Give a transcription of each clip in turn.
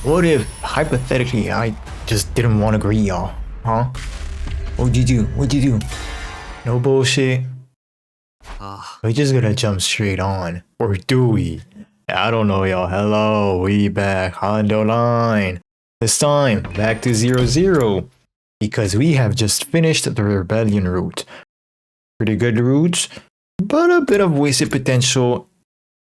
What if, hypothetically, I just didn't want to agree, y'all? Huh? What'd you do? What'd you do? No bullshit? We just gonna jump straight on. Or do we? I don't know, y'all. Hello, we back. Hundredline. This time, back to 0-0. Because we have just finished the rebellion route. Pretty good route, but a bit of wasted potential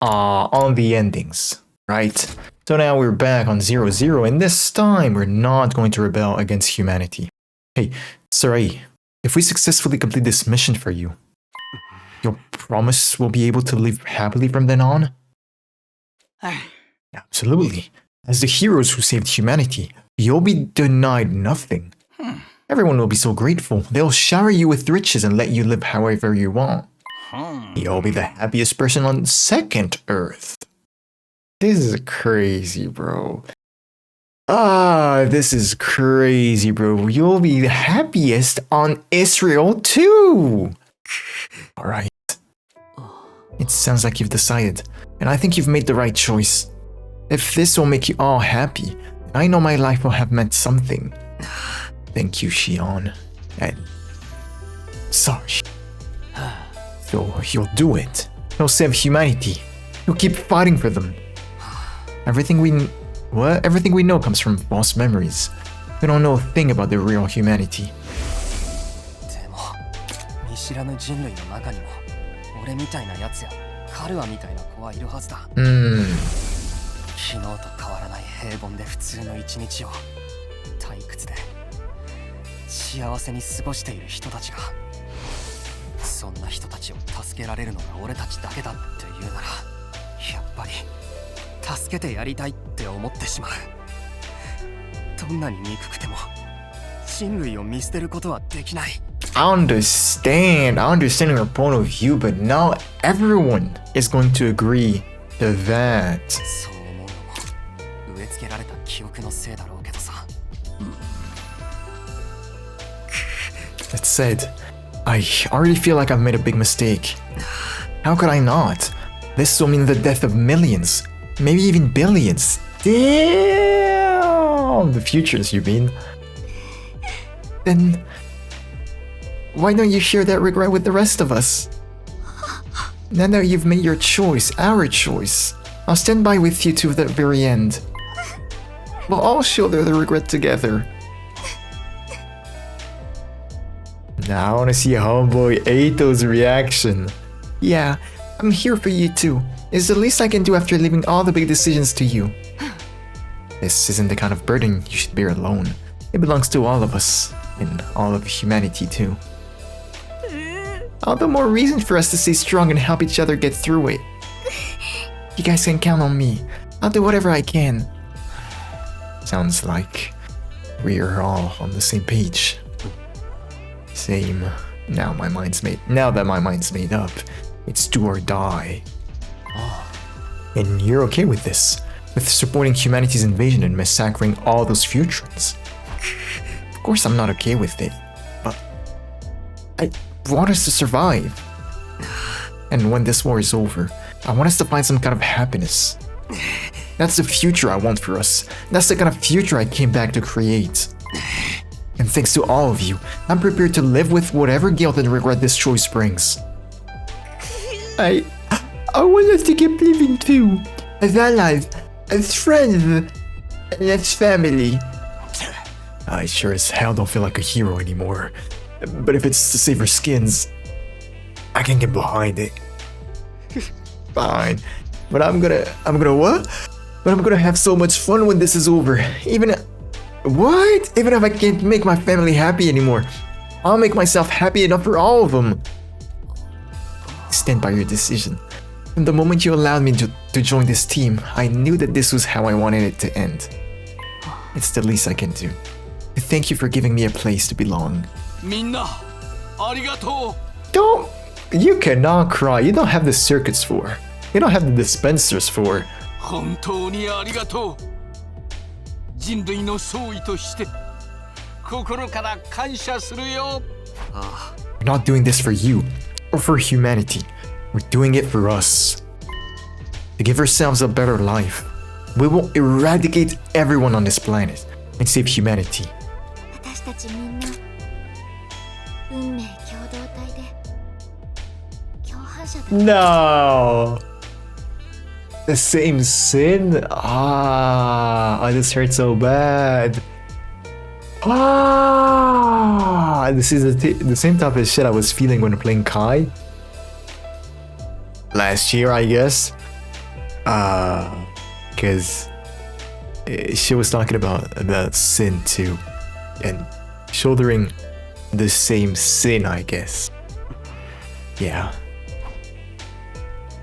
on the endings, right? So now we're back on 0-0, and this time we're not going to rebel against humanity. Hey, Sarai, if we successfully complete this mission for you, you'll promise we'll be able to live happily from then on? Absolutely. As the heroes who saved humanity, you'll be denied nothing. Everyone will be so grateful. They'll shower you with riches and let you live however you want. You'll be the happiest person on second Earth. This is crazy, bro. This is crazy, bro. You'll be the happiest on Israel too. Alright. It sounds like you've decided, and I think you've made the right choice. If this will make you all happy, I know my life will have meant something. Thank you, Shion. And sorry. So you'll do it. You'll save humanity. You'll keep fighting for them. Everything we know comes from false memories. We don't know a thing about the real humanity. I understand your point of view, but not everyone is going to agree to that. That said, I already feel like I've made a big mistake. How could I not? This will mean the death of millions, maybe even billions. Damn! The futures, you mean? Then why don't you share that regret with the rest of us? Now that you've made your choice, our choice, I'll stand by with you to the very end. We'll all shoulder the regret together. Now I want to see homeboy Eito's reaction. Yeah, I'm here for you too. It's the least I can do after leaving all the big decisions to you. This isn't the kind of burden you should bear alone. It belongs to all of us, and all of humanity too. All the more reason for us to stay strong and help each other get through it. You guys can count on me. I'll do whatever I can. Sounds like we're all on the same page. Same. Now that my mind's made up, it's do or die. And you're okay with this? With supporting humanity's invasion and massacring all those futurians? Of course I'm not okay with it, but I want us to survive. And when this war is over, I want us to find some kind of happiness. That's the future I want for us. That's the kind of future I came back to create. And thanks to all of you, I'm prepared to live with whatever guilt and regret this choice brings. I want us to keep living too. As allies, as friends, and as family. I sure as hell don't feel like a hero anymore. But if it's to save our skins, I can get behind it. Fine. But I'm gonna what? But I'm gonna have so much fun when this is over. Even if I can't make my family happy anymore, I'll make myself happy enough for all of them. Stand by your decision. From the moment you allowed me to join this team, I knew that this was how I wanted it to end. It's the least I can do. Thank you for giving me a place to belong. You cannot cry. You don't have the circuits for. You don't have the dispensers for. We're not doing this for you, or for humanity. We're doing it for us. To give ourselves a better life. We will eradicate everyone on this planet and save humanity. 私たちみんな運命共同体で共犯者だ。 No! The same sin? Ah, this hurts so bad. Ah, this is the same type of shit I was feeling when playing Kai last year, I guess. Because she was talking about sin too, and shouldering the same sin, I guess. Yeah.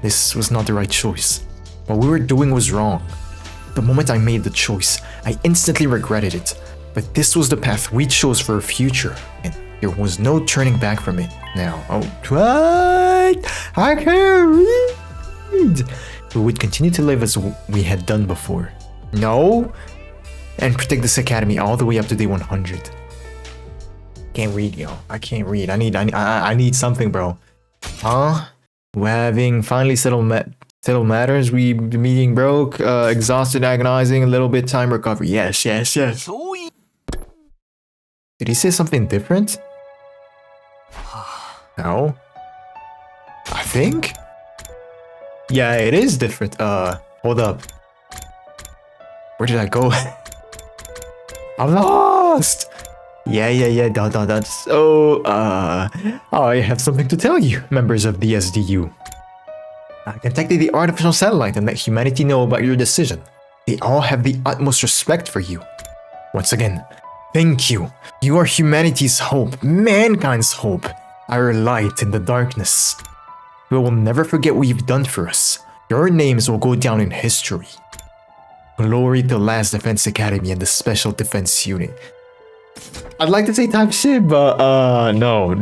This was not the right choice. What we were doing was wrong. The moment I made the choice, I instantly regretted it. But this was the path we chose for our future, and there was no turning back from it. Now, oh, what? I can't read. We would continue to live as we had done before. No? And protect this academy all the way up to day 100. Can't read, yo. I can't read. I need something, bro. Huh? We're having finally settled matters. We meeting broke, exhausted, agonizing, a little bit time recovery. Yes. Did he say something different? No. I think? Yeah, it is different. Hold up. Where did I go? I'm lost! Yeah. Dot. So, I have something to tell you, members of the SDU. I contacted the artificial satellite and let humanity know about your decision. They all have the utmost respect for you. Once again, thank you. You are humanity's hope, mankind's hope, our light in the darkness. We will never forget what you've done for us. Your names will go down in history. Glory to Last Defense Academy and the Special Defense Unit. I'd like to say type shit, but no.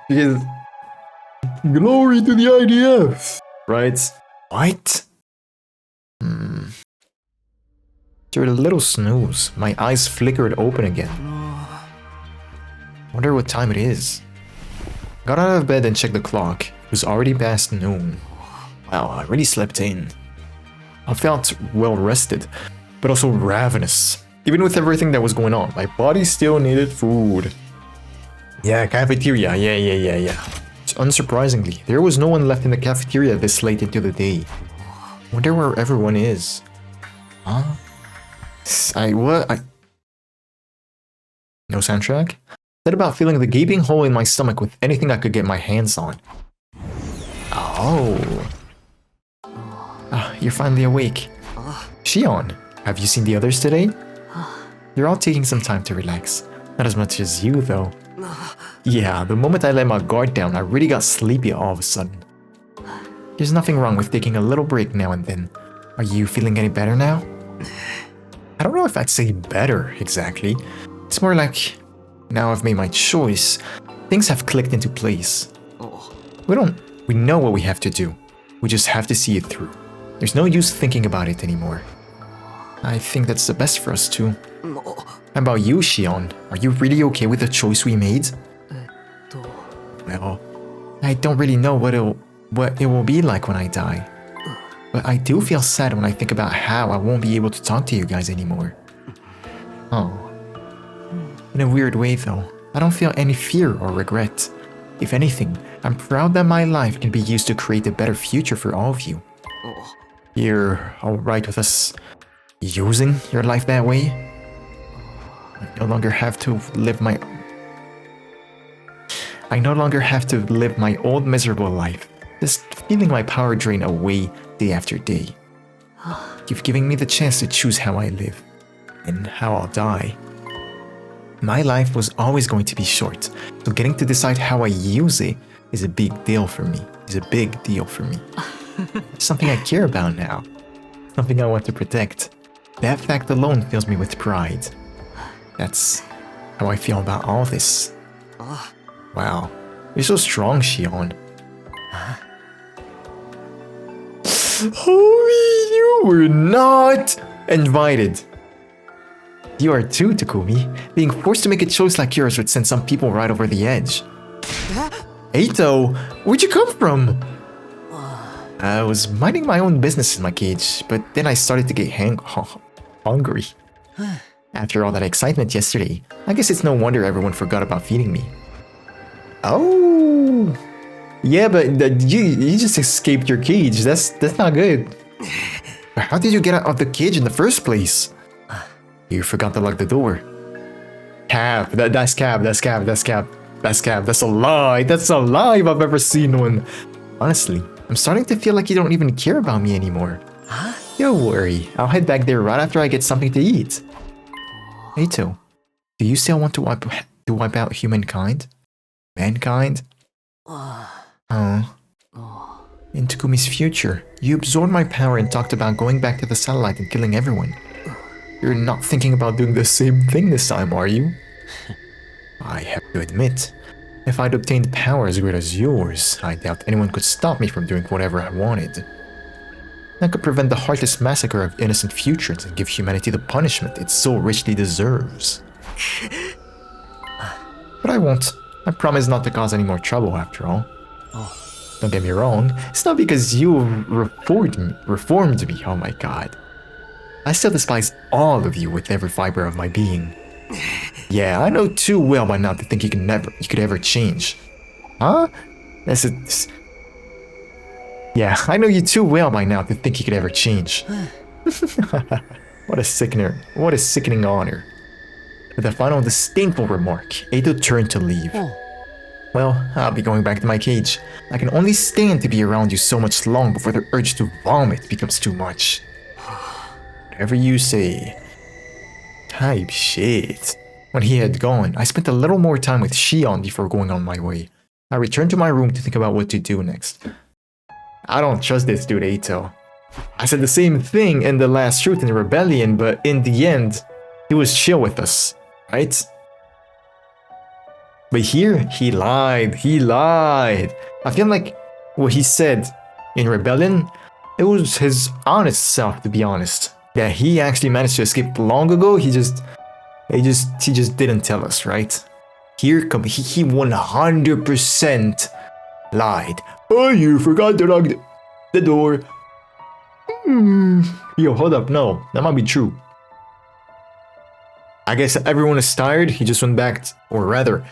Because glory to the IDF, right? What? After a little snooze, my eyes flickered open again. Wonder what time it is. Got out of bed and checked the clock. It was already past noon. Wow, I really slept in. I felt well rested, but also ravenous. Even with everything that was going on, my body still needed food. Yeah, cafeteria, yeah. Unsurprisingly, there was no one left in the cafeteria this late into the day. Wonder where everyone is. Huh? No soundtrack? Said about feeling the gaping hole in my stomach with anything I could get my hands on. Oh. You're finally awake. Shion, have you seen the others today? They're all taking some time to relax. Not as much as you, though. Yeah, the moment I let my guard down, I really got sleepy all of a sudden. There's nothing wrong with taking a little break now and then. Are you feeling any better now? I don't know if I'd say better, exactly. It's more like, now I've made my choice, things have clicked into place. We know what we have to do. We just have to see it through. There's no use thinking about it anymore. I think that's the best for us too. How about you, Shion? Are you really okay with the choice we made? Well, I don't really know what it will be like when I die. But I do feel sad when I think about how I won't be able to talk to you guys anymore. Oh. In a weird way though, I don't feel any fear or regret. If anything, I'm proud that my life can be used to create a better future for all of you. You're alright with us using your life that way? I no longer have to live my old miserable life, just feeling my power drain away day after day. You've given me the chance to choose how I live, and how I'll die. My life was always going to be short, so getting to decide how I use it is a big deal for me. Something I care about now. Something I want to protect. That fact alone fills me with pride. That's how I feel about all this. Wow, you're so strong, Shion. Homie, you were not invited. You are too, Takumi. Being forced to make a choice like yours would send some people right over the edge. Eito, where'd you come from? I was minding my own business in my cage, but then I started to get hungry. After all that excitement yesterday, I guess it's no wonder everyone forgot about feeding me. Oh, yeah, but you just escaped your cage. That's not good. How did you get out of the cage in the first place? You forgot to lock the door. Cap. That's cap. That's cap. That's cap. That's cap. That's a lie. That's a lie if I've ever seen one. Honestly, I'm starting to feel like you don't even care about me anymore. Huh? Don't worry. I'll head back there right after I get something to eat. Eito, do you still want to wipe out humankind? Mankind? Oh. In Takumi's future, you absorbed my power and talked about going back to the satellite and killing everyone. You're not thinking about doing the same thing this time, are you? I have to admit, if I'd obtained power as great as yours, I doubt anyone could stop me from doing whatever I wanted. I could prevent the heartless massacre of innocent futures and give humanity the punishment it so richly deserves. But I won't. I promise not to cause any more trouble after all. Don't get me wrong, it's not because you reformed me, oh my god. I still despise all of you with every fiber of my being. Yeah, I know too well by now to think you could ever change. Huh? Yeah, I know you too well by now to think you could ever change. What a sickening honor. With a final disdainful remark, Eito turned to leave. Well, I'll be going back to my cage. I can only stand to be around you so much long before the urge to vomit becomes too much. Whatever you say. Type shit. When he had gone, I spent a little more time with Shion before going on my way. I returned to my room to think about what to do next. I don't trust this dude, Eito. I said the same thing in the last Truth in the Rebellion, but in the end, he was chill with us, right? But here, he lied. I feel like what he said in Rebellion, it was his honest self, to be honest. Yeah, he actually managed to escape long ago, he just didn't tell us, right? Here he 100% lied. Oh, you forgot to lock the door. Yo, hold up, no, that might be true. I guess everyone is tired, he just went back, or rather,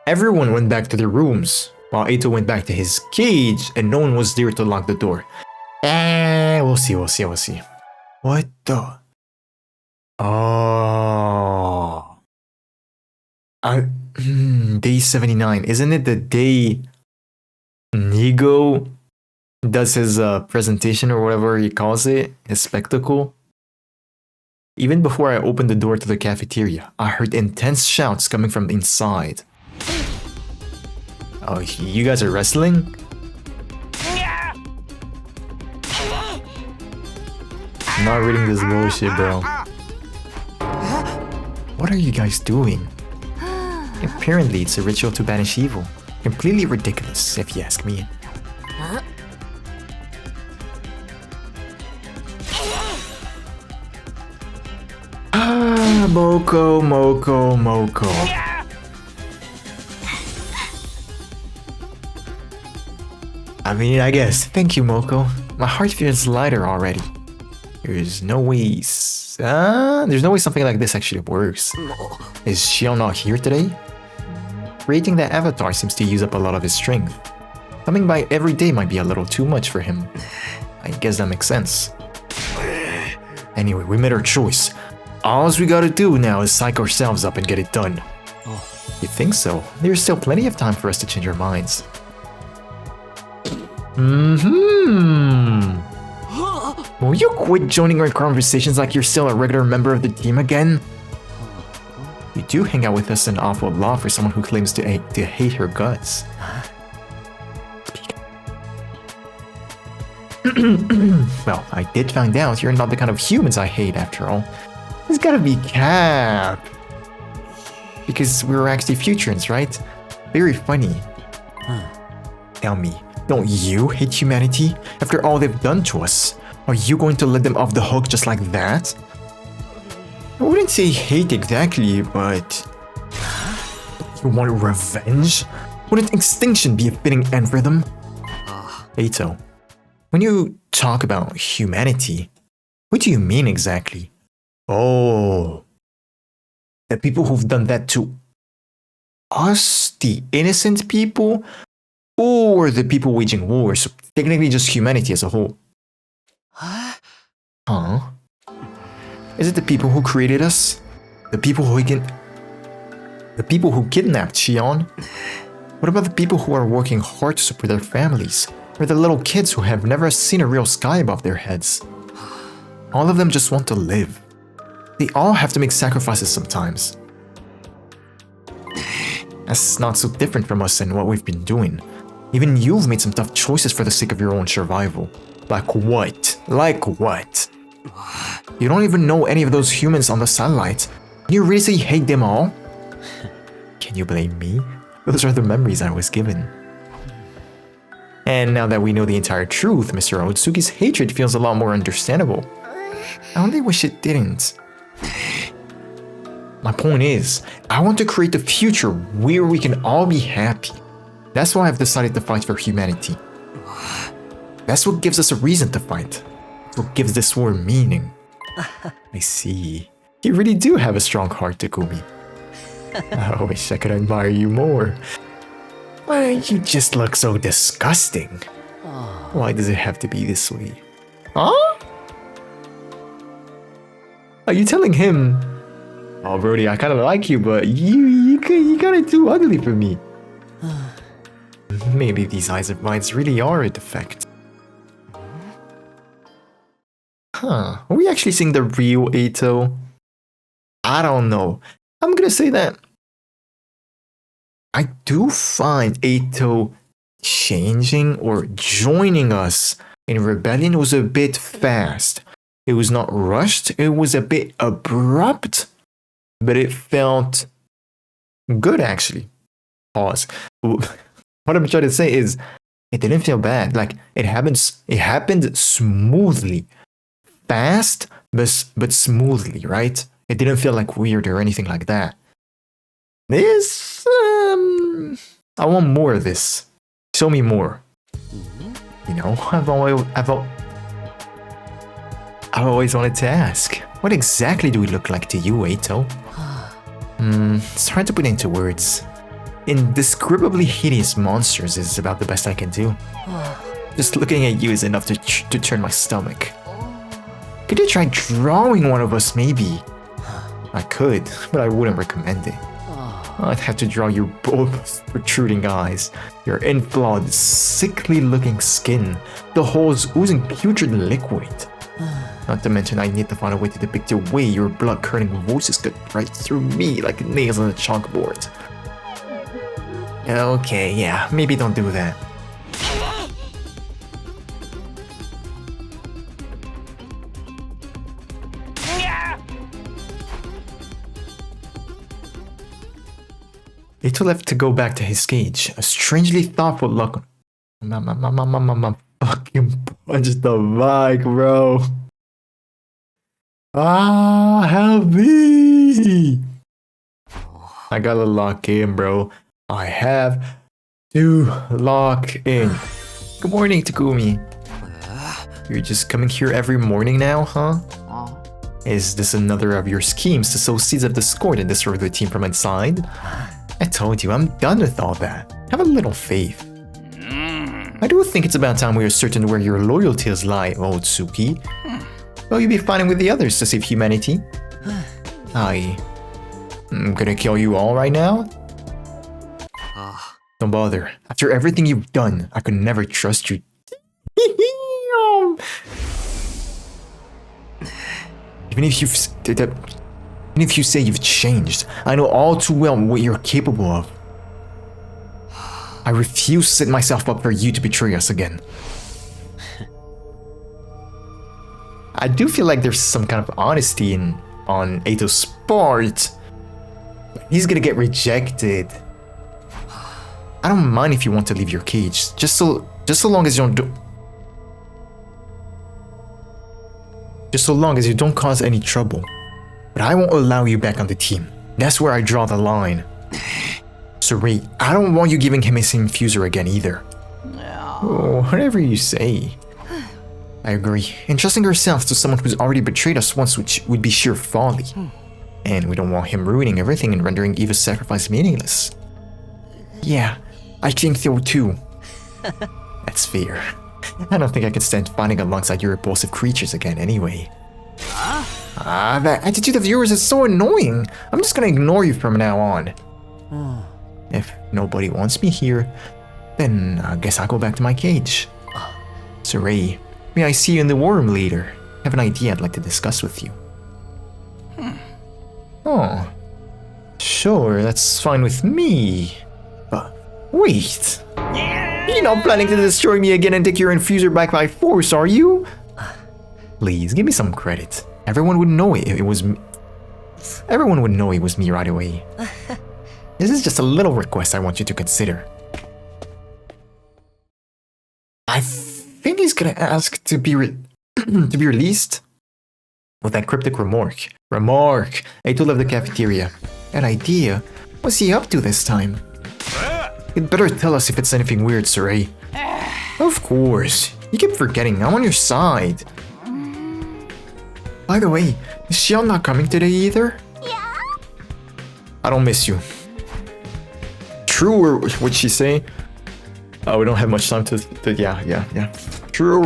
everyone went back to their rooms, while Eito went back to his cage, and no one was there to lock the door. We'll see. What the? Oh. Day 79, isn't it the day Nigo does his presentation or whatever he calls it, his spectacle? Even before I opened the door to the cafeteria, I heard intense shouts coming from inside. Oh, you guys are wrestling? I'm not reading this bullshit, bro. What are you guys doing? Apparently, it's a ritual to banish evil. Completely ridiculous, if you ask me. Moko. I mean, I guess. Thank you, Moko. My heart feels lighter already. There's no way something like this actually works. Is Shion not here today? Creating that avatar seems to use up a lot of his strength. Coming by every day might be a little too much for him. I guess that makes sense. Anyway, we made our choice. All we gotta do now is psych ourselves up and get it done. You think so? There's still plenty of time for us to change our minds. Will you quit joining our conversations like you're still a regular member of the team again? You do hang out with us an awful lot for someone who claims to hate her guts. Well, I did find out you're not the kind of humans I hate after all. It's gotta be cap. Because we were actually futurans, right? Very funny. Tell me, don't you hate humanity after all they've done to us? Are you going to let them off the hook just like that? I wouldn't say hate exactly, but... You want revenge? Wouldn't extinction be a fitting end for them? Eito, When you talk about humanity, what do you mean exactly? Oh, the people who've done that to us, the innocent people, or the people waging war, so technically just humanity as a whole. Huh? Is it the people who created us? The people who kidnapped Shion? What about the people who are working hard to support their families? Or the little kids who have never seen a real sky above their heads? All of them just want to live. They all have to make sacrifices sometimes. That's not so different from us and what we've been doing. Even you've made some tough choices for the sake of your own survival. Like what? Like what? You don't even know any of those humans on the satellite. You really say you hate them all? Can you blame me? Those are the memories I was given. And now that we know the entire truth, Mr. Otsuki's hatred feels a lot more understandable. I only wish it didn't. My point is, I want to create a future where we can all be happy. That's why I've decided to fight for humanity. That's what gives us a reason to fight. That's what gives this war meaning. I see. You really do have a strong heart, Takumi. I wish I could admire you more. Why, you just look so disgusting. Why does it have to be this way? Huh? Are you telling him, oh Brody, I kinda like you, but you kinda too ugly for me? Maybe these eyes of mine really are a defect. Huh, are we actually seeing the real Eito? I don't know. I'm gonna say that I do find Eito changing or joining us in rebellion was a bit fast. It was not rushed, it was a bit abrupt, but it felt good actually. Pause. What I'm trying to say is, it didn't feel bad. Like, it happened smoothly. Fast, but smoothly, right? It didn't feel like weird or anything like that. This, I want more of this. Show me more. You know, I've always wanted to ask, what exactly do we look like to you, Eito? It's hard to put into words. Indescribably hideous monsters is about the best I can do. Just looking at you is enough to turn my stomach. Could you try drawing one of us, maybe? I could, but I wouldn't recommend it. I'd have to draw your both protruding eyes, your inflawed, sickly-looking skin, the holes oozing putrid liquid. Not to mention I need to find a way to depict the way your blood-curdling voices cut right through me like nails on a chalkboard. Okay, yeah, maybe don't do that. Eito left to go back to his cage, a strangely thoughtful look. Fucking punched the mic, bro. Ah, help me! I gotta lock in, bro. I have to lock in. Good morning, Takumi. You're just coming here every morning now, huh? Is this another of your schemes to sow seeds of discord and destroy the team from inside? I told you, I'm done with all that. Have a little faith. I do think it's about time we are certain where your loyalties lie, Otsuki. Will you be fighting with the others to save humanity? I'm gonna kill you all right now? Don't bother. After everything you've done, I could never trust you. Even if you say you've changed, I know all too well what you're capable of. I refuse to set myself up for you to betray us again. I do feel like there's some kind of honesty on Eito's part. He's gonna get rejected. I don't mind if you want to leave your cage, just so long as you don't just so long as you don't cause any trouble. But I won't allow you back on the team. That's where I draw the line. So Ray, I don't want you giving him his infuser again either. Oh, whatever you say. I agree. Entrusting ourselves to someone who's already betrayed us once would be sheer folly. And we don't want him ruining everything and rendering Eva's sacrifice meaningless. Yeah, I think so too. That's fair. I don't think I can stand fighting alongside your repulsive creatures again anyway. That attitude of yours is so annoying. I'm just gonna ignore you from now on. If nobody wants me here, then I guess I'll go back to my cage. Saray, may I see you in the war room later? I have an idea I'd like to discuss with you. Oh, sure, that's fine with me. But wait, you're not planning to destroy me again and take your infuser back by force, are you? Please, give me some credit. Everyone would know it was me. Everyone would know it was me right away. This is just a little request I want you to consider. I think he's gonna ask to be to be released with that cryptic remark. Eito left the cafeteria. That idea? What's he up to this time? You'd better tell us if it's anything weird, Saray. Of course. You keep forgetting. I'm on your side. By the way, is Xiao not coming today either? Yeah. I don't miss you. Truer, what'd she say? Oh, we don't have much time to yeah. Truer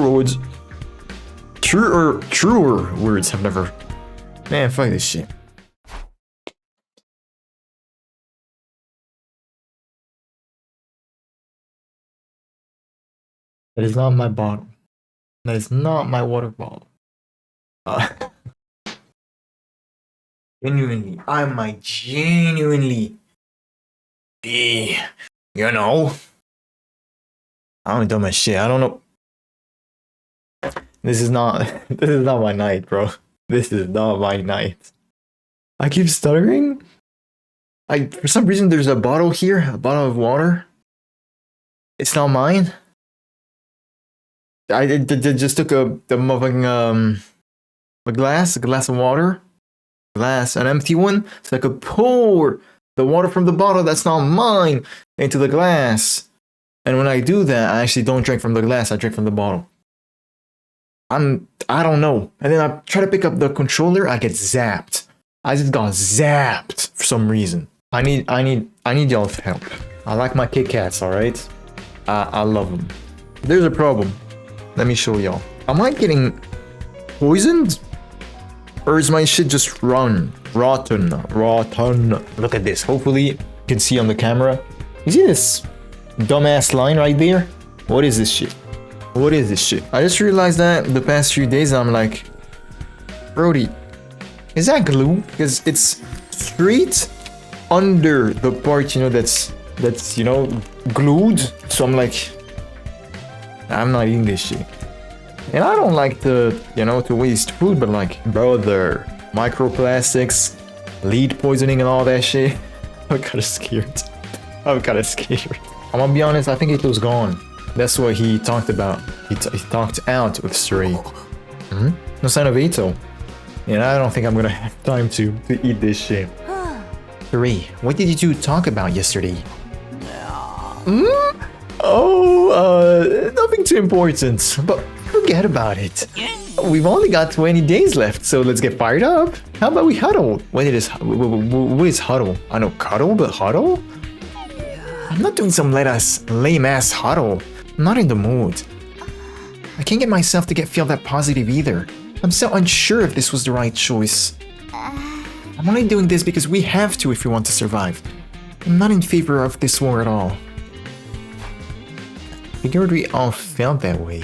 words have never... Man, fuck this shit. That is not my bottle. That is not my water bottle. Genuinely, I might genuinely be, you know, I'm dumb as shit. I don't know. This is not my night, bro. This is not my night. I keep stuttering. For some reason, there's a bottle here, a bottle of water. It's not mine. I just took the motherfucking a glass of water, an empty one, so I could pour the water from the bottle that's not mine into the glass. And when I do that, I actually don't drink from the glass, I drink from the bottle. I don't know. And then I try to pick up the controller, I get zapped. I just got zapped for some reason. I need y'all's help. I like my Kit Kats, alright? I love them. There's a problem. Let me show y'all. Am I getting poisoned? Or is my shit just rotten? Look at this. Hopefully you can see on the camera. You see this dumbass line right there? What is this shit? What is this shit? I just realized that the past few days I'm like, Brody, is that glue? Because it's straight under the part, you know, that's you know, glued. So I'm like, I'm not eating this shit. And I don't like to, you know, to waste food, but like, brother, microplastics, lead poisoning and all that shit. I'm kinda scared. I'm gonna be honest, I think Eito's gone. That's what he talked about. He talked out with Saray. No sign of Eito. And I don't think I'm gonna have time to eat this shit. Saray, what did you two talk about yesterday? Nothing too important, but forget about it. We've only got 20 days left, so let's get fired up. How about we huddle? What is huddle? I know cuddle, but huddle? I'm not doing some lame ass huddle. I'm not in the mood. I can't get myself to feel that positive either. I'm so unsure if this was the right choice. I'm only doing this because we have to if we want to survive. I'm not in favor of this war at all. Figured we all felt that way.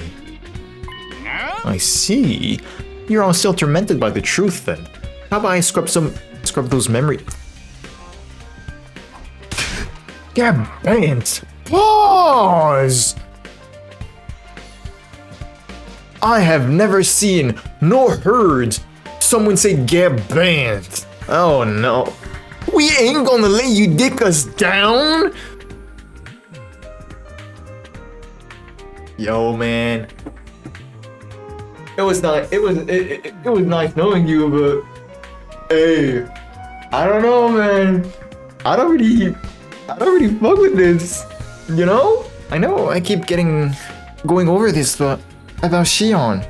I see. You're all still tormented by the truth then. How about I scrub those memories? Get bent! Pause! I have never seen nor heard someone say get bent. Oh no. We ain't gonna let you dick us down? Yo, man. It was nice knowing you, but hey, I don't know, man. I don't really fuck with this, you know? I know I keep going over this, but about Shion.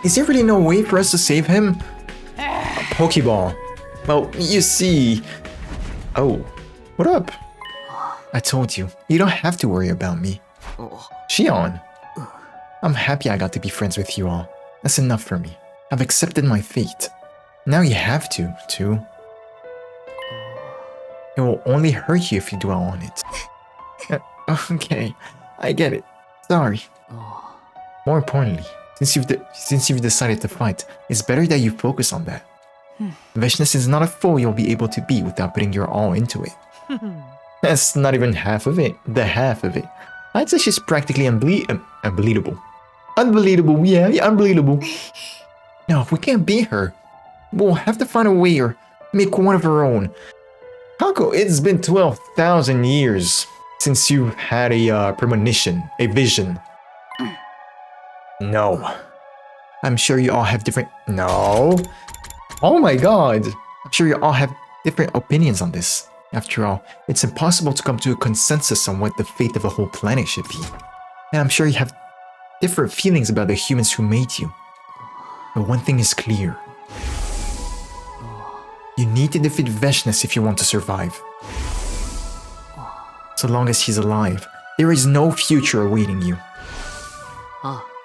Is there really no way for us to save him? A Pokeball. Well, you see... Oh, what up? I told you, you don't have to worry about me. Shion. I'm happy I got to be friends with you all. That's enough for me. I've accepted my fate. Now you have to, too. It will only hurt you if you dwell on it. Okay, I get it. Sorry. More importantly, since you've decided to fight, it's better that you focus on that. Veshness is not a foe you'll be able to beat without putting your all into it. That's not even half of it. The half of it. I'd say she's practically unbelievable. Unbelievable, yeah, unbelievable. No, if we can't beat her, we'll have to find a way or make one of our own. Hako, it's been 12,000 years since you've had a premonition, a vision. No. I'm sure you all have different... No. Oh my god. I'm sure you all have different opinions on this. After all, it's impossible to come to a consensus on what the fate of a whole planet should be. And I'm sure you have different feelings about the humans who made you. But one thing is clear. You need to defeat Veshness if you want to survive. So long as he's alive, there is no future awaiting you.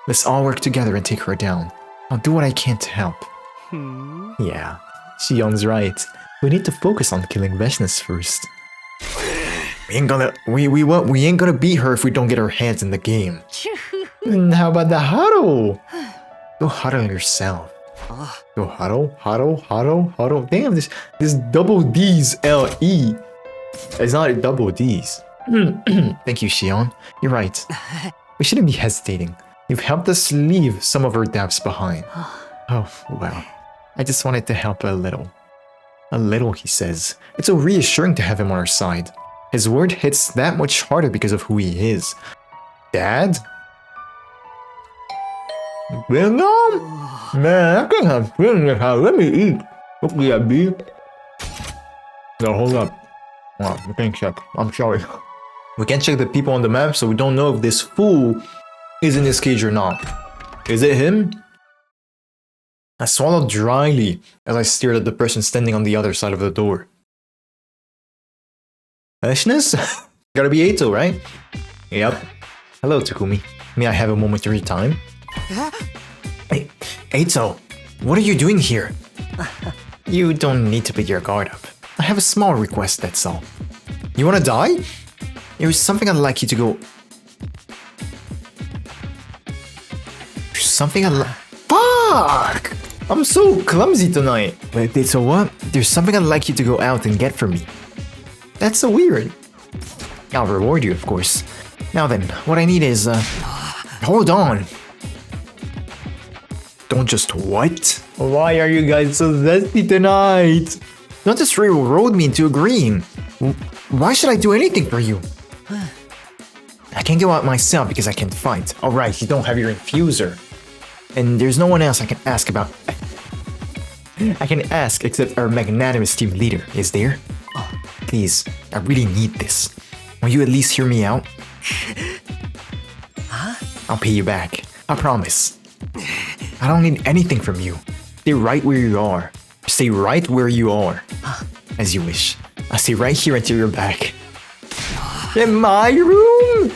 Let's all work together and take her down. I'll do what I can to help. Yeah, Shion's right. We need to focus on killing Veshness first. We ain't gonna beat her if we don't get our hands in the game. And how about the huddle? Go huddle yourself. Go huddle. Damn, this double D's L-E. It's not double D's. Thank you, Shion. You're right. We shouldn't be hesitating. You've helped us leave some of our doubts behind. Oh, well. I just wanted to help a little. A little, he says. It's so reassuring to have him on our side. His word hits that much harder because of who he is. Dad? Bring on? Man, I can't have food in this house. Let me eat. Okay, I be. No, hold up. Oh, we can't check. I'm sorry. We can't check the people on the map, so we don't know if this fool is in this cage or not. Is it him? I swallowed dryly as I stared at the person standing on the other side of the door. Veshness? Gotta be Eito, right? Yep. Hello, Takumi. May I have a momentary time? Hey, Eito, what are you doing here? You don't need to put your guard up. I have a small request, that's all. You wanna die? There's something I'd like you to go... There's something I'd like... Fuck! I'm so clumsy tonight. Wait, so what? There's something I'd like you to go out and get for me. That's so weird. I'll reward you, of course. Now then, what I need is, hold on. Don't just what? Why are you guys so zesty tonight? Don't just railroad me into agreeing. Why should I do anything for you? I can't go out myself because I can't fight. Alright, you don't have your infuser. And there's no one else I can ask about. I can ask except our magnanimous team leader, is there? Please, I really need this. Will you at least hear me out? I'll pay you back. I promise. I don't need anything from you. Stay right where you are. Stay right where you are. As you wish. I'll stay right here until you're back. In my room?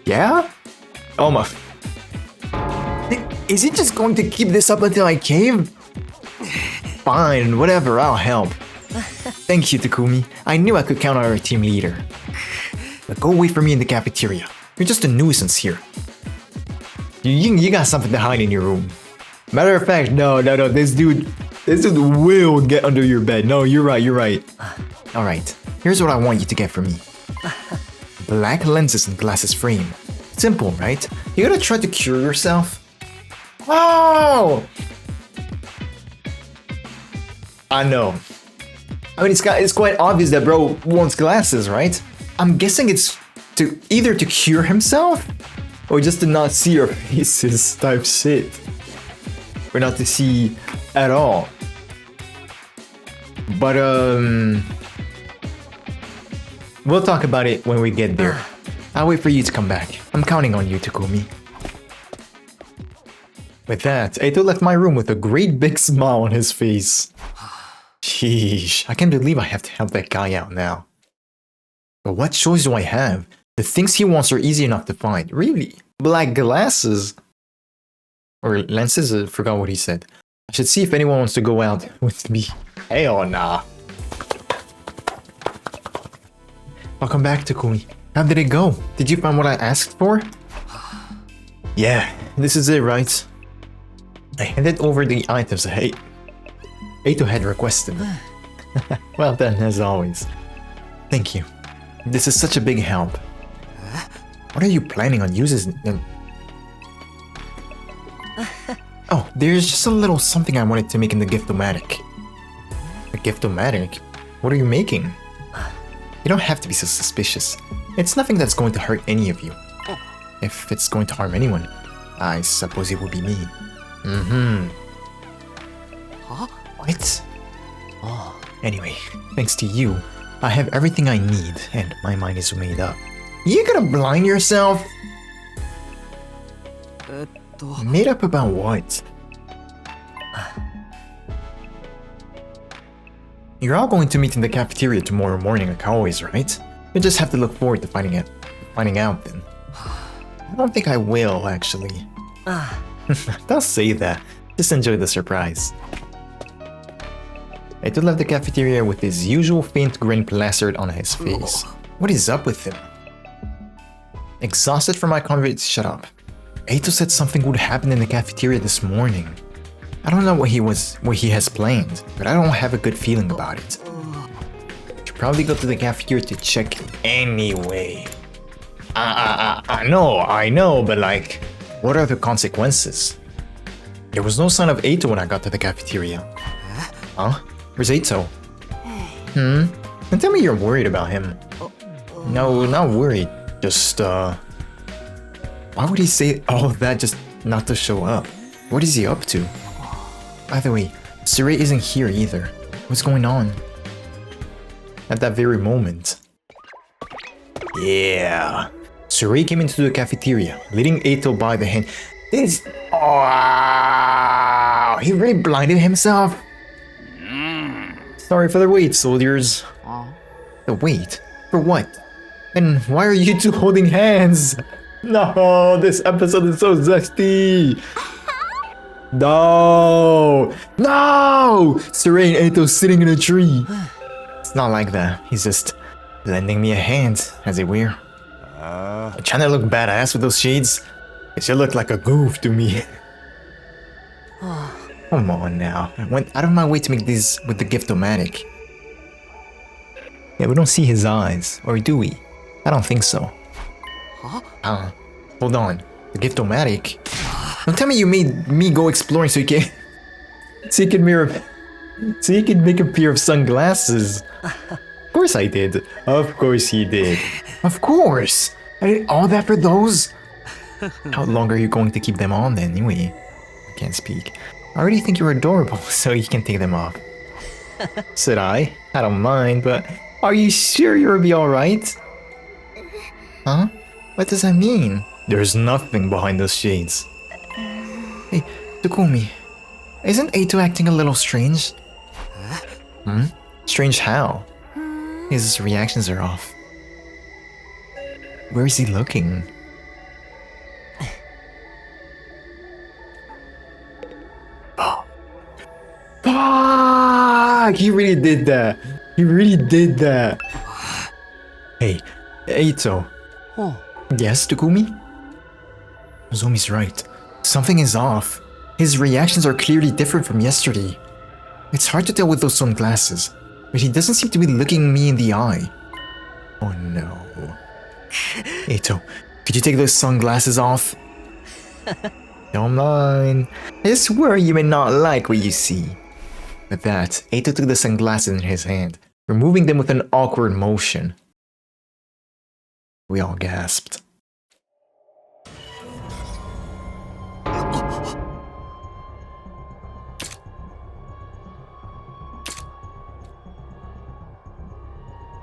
Yeah? Oh my... Is he just going to keep this up until I cave? Fine, whatever, I'll help. Thank you, Takumi. I knew I could count on our team leader. But go wait for me in the cafeteria. You're just a nuisance here. You got something to hide in your room. Matter of fact, no, this dude will get under your bed. No, you're right. Alright, here's what I want you to get for me. Black lenses and glasses frame. Simple, right? You gotta try to cure yourself. Oh! I know. I mean, it's quite obvious that bro wants glasses, right? I'm guessing it's either to cure himself or just to not see your faces type shit. Or not to see at all. But we'll talk about it when we get there. I'll wait for you to come back. I'm counting on you, Takumi. With that, Eito left my room with a great big smile on his face. Sheesh, I can't believe I have to help that guy out now. But what choice do I have? The things he wants are easy enough to find. Really? Black glasses? Or lenses? I forgot what he said. I should see if anyone wants to go out with me. Hell nah. Welcome back, Takumi. How did it go? Did you find what I asked for? Yeah, this is it, right? I handed over the items Eito had requested. Well done, as always. Thank you. This is such a big help. What are you planning on using them? Oh, there's just a little something I wanted to make in the Gift-O-Matic. A Gift-O-Matic? What are you making? You don't have to be so suspicious. It's nothing that's going to hurt any of you. If it's going to harm anyone, I suppose it would be me. Huh? What? Oh, anyway, thanks to you, I have everything I need and my mind is made up. You gonna blind yourself? Made up about what? You're all going to meet in the cafeteria tomorrow morning like always, right? You just have to look forward to finding out then. I don't think I will, actually. Don't say that. Just enjoy the surprise. Eito left the cafeteria with his usual faint grin plastered on his face. What is up with him? Exhausted from my conversation, shut up. Eito said something would happen in the cafeteria this morning. I don't know what he has planned, but I don't have a good feeling about it. Should probably go to the cafeteria to check anyway. I know, but like, what are the consequences? There was no sign of Eito when I got to the cafeteria. Huh? Where's Eito? Don't tell me you're worried about him. No, not worried. Just, why would he say all of that just not to show up? What is he up to? By the way, Sure isn't here either. What's going on? At that very moment. Yeah. Sure came into the cafeteria, leading Eito by the hand. Wow! He really blinded himself? Sorry for the wait, soldiers. The wait? For what? And why are you two holding hands? No, this episode is so zesty. No! Serene Eito sitting in a tree. It's not like that. He's just lending me a hand, as it were. I'm trying to look badass with those shades. It should look like a goof to me. Come on now. I went out of my way to make these with the Gift-O-Matic. Yeah, we don't see his eyes, or do we? I don't think so. Hold on. The Gift-O-Matic? Don't tell me you made me go exploring so you can make a pair of sunglasses. Of course I did. Of course he did. Of course. I did all that for those. How long are you going to keep them on then, anyway? I can't speak. I already think you're adorable, so you can take them off. Said I. I don't mind, but are you sure you'll be alright? Huh? What does that mean? There's nothing behind those shades. Hey, Takumi. Isn't Eito acting a little strange? Strange how? His reactions are off. Where is he looking? Fuck! He really did that. Hey, Eito. Yes, Takumi? Nozomi's right. Something is off. His reactions are clearly different from yesterday. It's hard to tell with those sunglasses, but he doesn't seem to be looking me in the eye. Oh no. Eito, could you take those sunglasses off? Don't mind. I swear you may not like what you see. With that, Eito took the sunglasses in his hand, removing them with an awkward motion. We all gasped.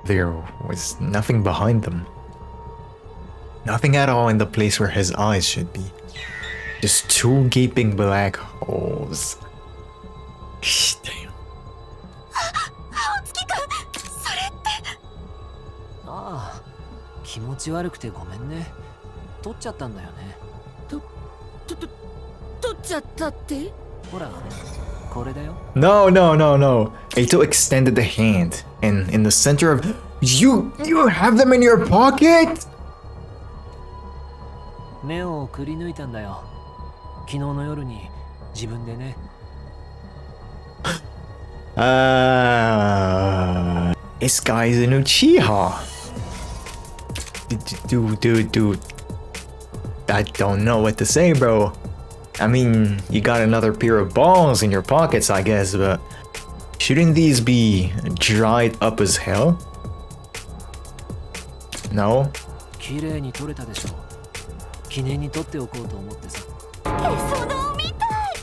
There was nothing behind them. Nothing at all in the place where his eyes should be. Just two gaping black holes. Damn. 青月くん、それって。ああ、気持ち悪くてごめんね。取っちゃったんだよね。取っちゃったって？ほら、これだよ。No, no, no, no. Eito extended the hand, and in the center of you have them in your pocket? 目をくり抜いたんだよ。昨日の夜に自分でね。This guy's an Uchiha. Dude. I don't know what to say, bro. I mean, you got another pair of balls in your pockets, I guess, but shouldn't these be dried up as hell? No? 綺麗に取れたでしょ。記念に取っておこうと思ってさ。へその緒みたい。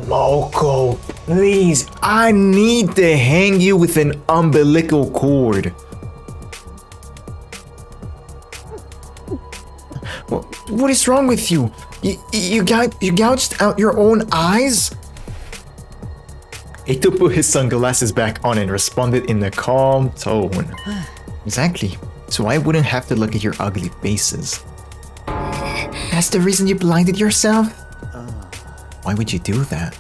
Moko, please, I need to hang you with an umbilical cord. What is wrong with you? You gouged out your own eyes? Eito put his sunglasses back on and responded in a calm tone. Exactly, so I wouldn't have to look at your ugly faces. That's the reason you blinded yourself? Why would you do that?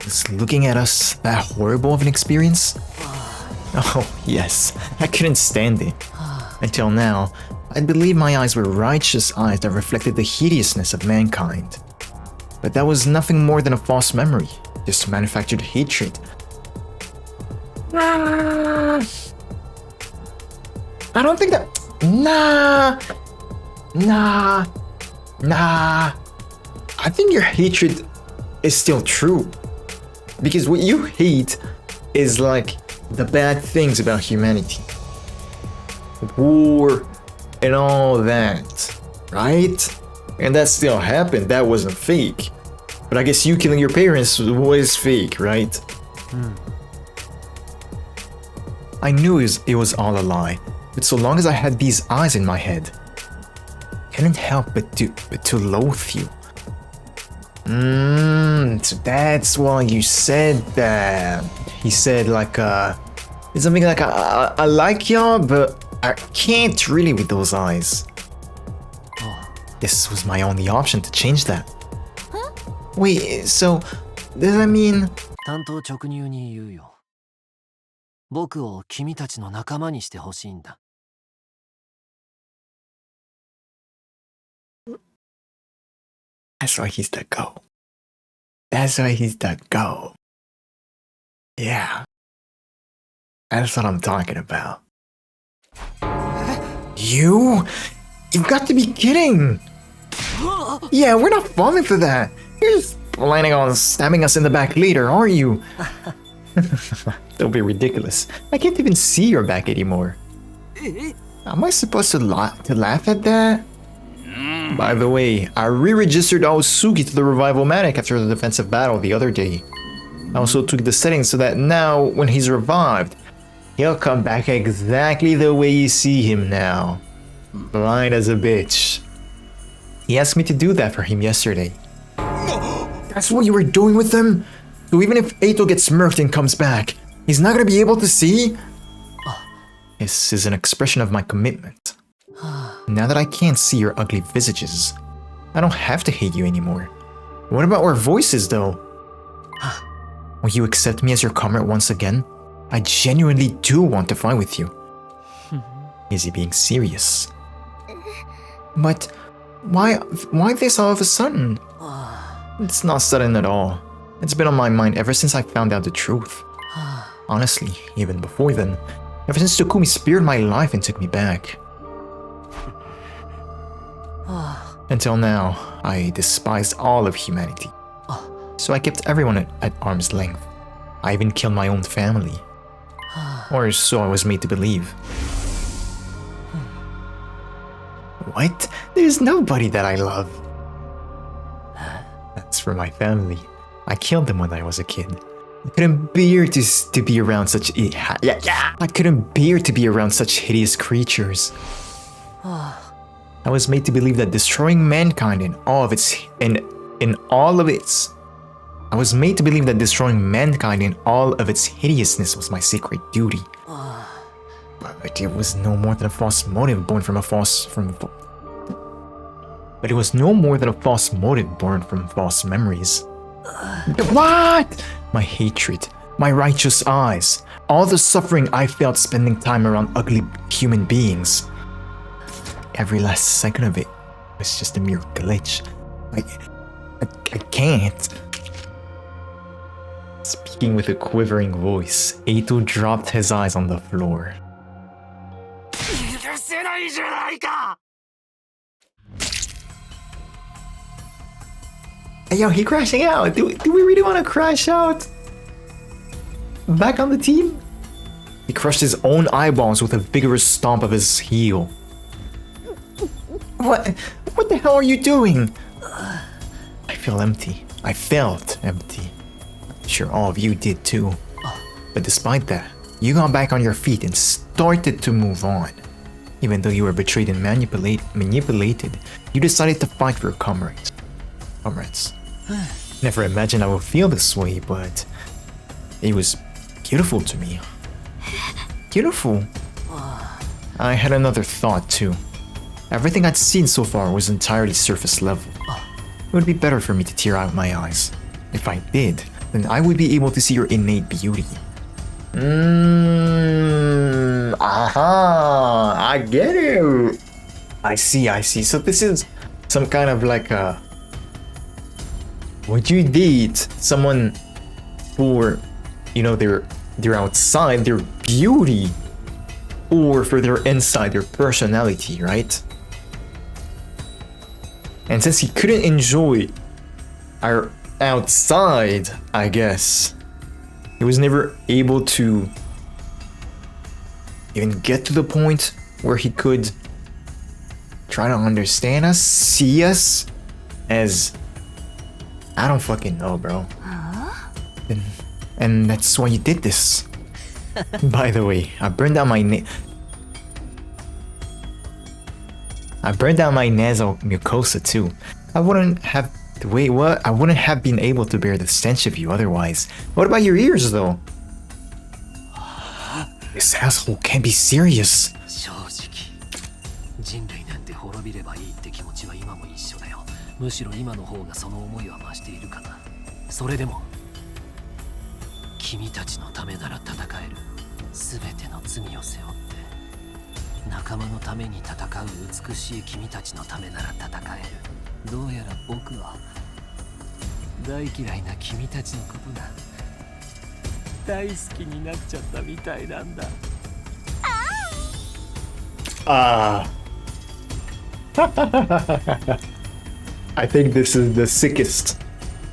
Is looking at us that horrible of an experience? Oh, yes, I couldn't stand it. Until now, I believed my eyes were righteous eyes that reflected the hideousness of mankind. But that was nothing more than a false memory, just manufactured hatred. I don't think that... Nah. I think your hatred is still true. Because what you hate is like the bad things about humanity. War and all that, right? And that still happened, that wasn't fake. But I guess you killing your parents was fake, right? I knew it was all a lie, but so long as I had these eyes in my head, I couldn't help but to loathe you. So that's why you said that. He said like it's something like I like y'all, but I can't really with those eyes. This was my only option to change that. Huh? Wait, so does that mean? 単刀直入に言うよ。僕を君たちの仲間にしてほしいんだ。That's why he's the GOAT. That's why he's the GOAT. Yeah. That's what I'm talking about. You? You've got to be kidding! Yeah, we're not falling for that. You're just planning on stabbing us in the back later, aren't you? Don't be ridiculous. I can't even see your back anymore. Am I supposed to laugh at that? By the way, I re-registered Aosugi to the Revival Manic after the defensive battle the other day. I also took the settings so that now, when he's revived, he'll come back exactly the way you see him now. Blind as a bitch. He asked me to do that for him yesterday. That's what you were doing with him? So even if Eito gets murked and comes back, he's not gonna be able to see? This is an expression of my commitment. Now that I can't see your ugly visages, I don't have to hate you anymore. What about our voices, though? Will you accept me as your comrade once again? I genuinely do want to fight with you. Is he being serious? But why this all of a sudden? It's not sudden at all. It's been on my mind ever since I found out the truth. Honestly, even before then, ever since Takumi speared my life and took me back. Until now, I despised all of humanity. So I kept everyone at arm's length. I even killed my own family. Or so I was made to believe. What? There's nobody that I love. That's for my family. I killed them when I was a kid. I couldn't bear to be around such I couldn't bear to be around such hideous creatures. I was made to believe that destroying mankind in all of its I was made to believe that destroying mankind in all of its hideousness was my sacred duty. But it was no more than a false motive born from false memories. What? My hatred, my righteous eyes, all the suffering I felt spending time around ugly human beings. Every last second of it was just a mere glitch. I can't. Speaking with a quivering voice, Eito dropped his eyes on the floor. Hey, yo, he crashing out. Do we really want to crash out? Back on the team? He crushed his own eyeballs with a vigorous stomp of his heel. What the hell are you doing? I feel empty. I felt empty. Sure, all of you did too. But despite that, you got back on your feet and started to move on. Even though you were betrayed and manipulated, you decided to fight for your comrades. Never imagined I would feel this way, but it was beautiful to me. Beautiful. I had another thought too. Everything I'd seen so far was entirely surface level. It would be better for me to tear out my eyes. If I did, then I would be able to see your innate beauty. I get it. I see. So this is some kind of like a... Would you date someone for, you know, their outside, their beauty, or for their inside, their personality, right? And since he couldn't enjoy our outside, I guess, he was never able to even get to the point where he could try to understand us, see us as... I don't fucking know, bro. And that's why you did this. By the way, I burned down my nasal mucosa too. I wouldn't have been able to bear the stench of you otherwise. What about your ears though? This asshole can't be serious. むしろ今の方がその思いは増しているかな。それでも君たちのためなら戦える。すべての罪を背負って仲間のために戦う美しい君たちのためなら戦える。どうやら僕は大嫌いな君たちのことが大好きになっちゃったみたいなんだ。I think this is the sickest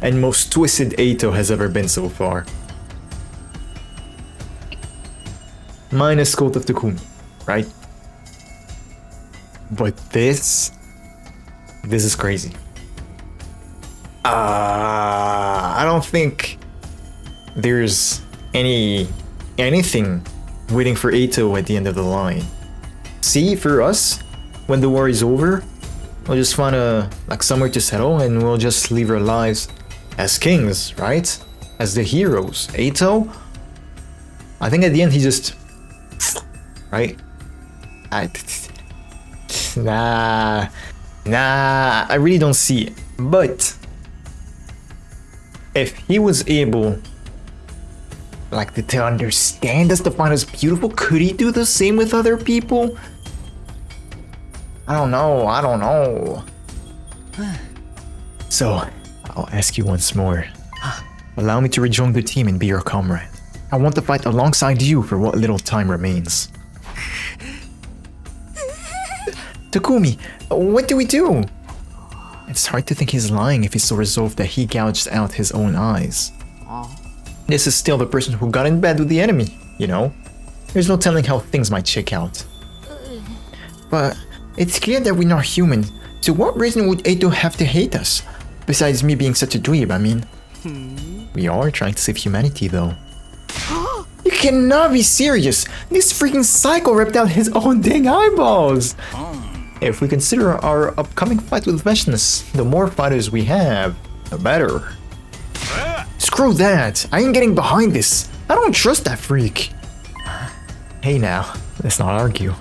and most twisted Eito has ever been so far. Minus Cult of Takumi, right? But this is crazy. I don't think there's anything waiting for Eito at the end of the line. See, for us, when the war is over, we'll just find somewhere to settle and we'll just live our lives as kings, right? As the heroes. Eito, I think at the end he just... Right? Nah, I really don't see it. But if he was able to understand us, to find us beautiful, could he do the same with other people? I don't know. So, I'll ask you once more. Allow me to rejoin the team and be your comrade. I want to fight alongside you for what little time remains. Takumi, what do we do? It's hard to think he's lying if he's so resolved that he gouged out his own eyes. This is still the person who got in bed with the enemy, you know? There's no telling how things might shake out. But it's clear that we're not human, so what reason would Eito have to hate us? Besides me being such a dweeb, I mean. We are trying to save humanity though. You cannot be serious! This freaking psycho ripped out his own dang eyeballs! If we consider our upcoming fight with Veshness, the more fighters we have, the better. Screw that! I ain't getting behind this! I don't trust that freak! Hey now, let's not argue.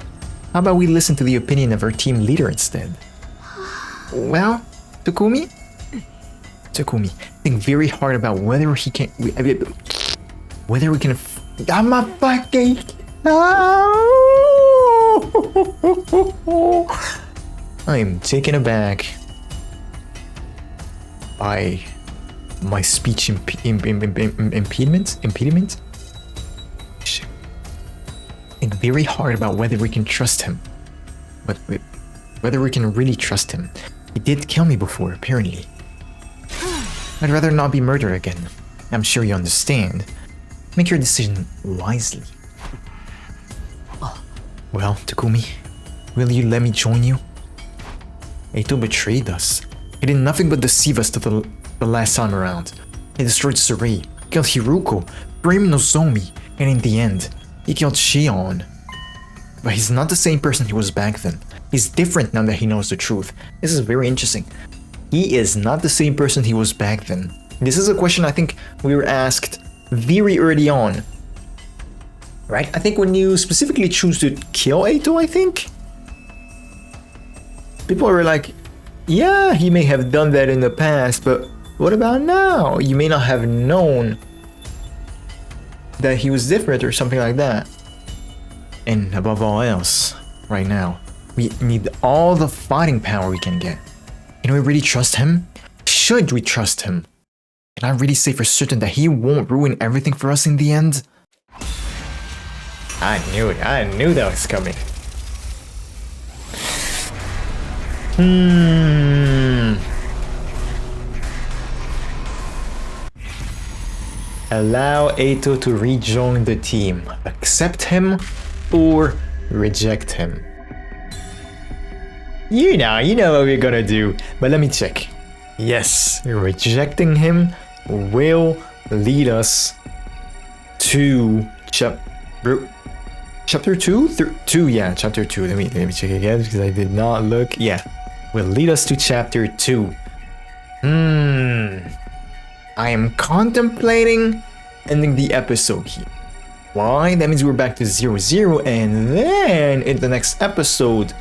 How about we listen to the opinion of our team leader instead? Well, Takumi, think very hard about whether he can... whether we can... I'm a fucking... I am taken aback by my speech impediment? Think very hard about whether we can trust him. But whether we can really trust him. He did kill me before, apparently. I'd rather not be murdered again. I'm sure you understand. Make your decision wisely. Well, Takumi, will you let me join you? Eito betrayed us. He did nothing but deceive us the last time around. He destroyed Surrey, killed Hiruko, framed Nozomi, and in the end, he killed Shion. But he's not the same person he was back then. He's different now that he knows the truth. This is very interesting. He is not the same person he was back then. This is a question I think we were asked very early on. Right? I think when you specifically choose to kill Eito, I think? People are like, yeah, he may have done that in the past, but what about now? You may not have known that he was different or something like that. And above all else, right now, we need all the fighting power we can get. Can we really trust him? Should we trust him? Can I really say for certain that he won't ruin everything for us in the end? I knew it. I knew that was coming. Allow Eito to rejoin the team. Accept him or reject him. You know what we're gonna do. But let me check. Yes, rejecting him will lead us to chapter 2? Yeah, chapter 2. Let me check again because I did not look. Yeah, will lead us to chapter 2. I am contemplating ending the episode here. Why? That means we're back to 0-0, and then in the next episode,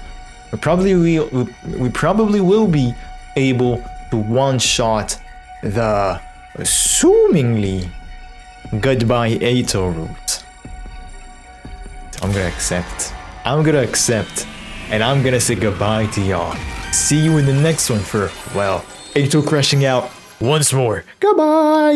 we probably will be able to one-shot the assumingly goodbye Eito route. So I'm gonna accept, and I'm gonna say goodbye to y'all. See you in the next one for, well, Eito crashing out once more. Goodbye.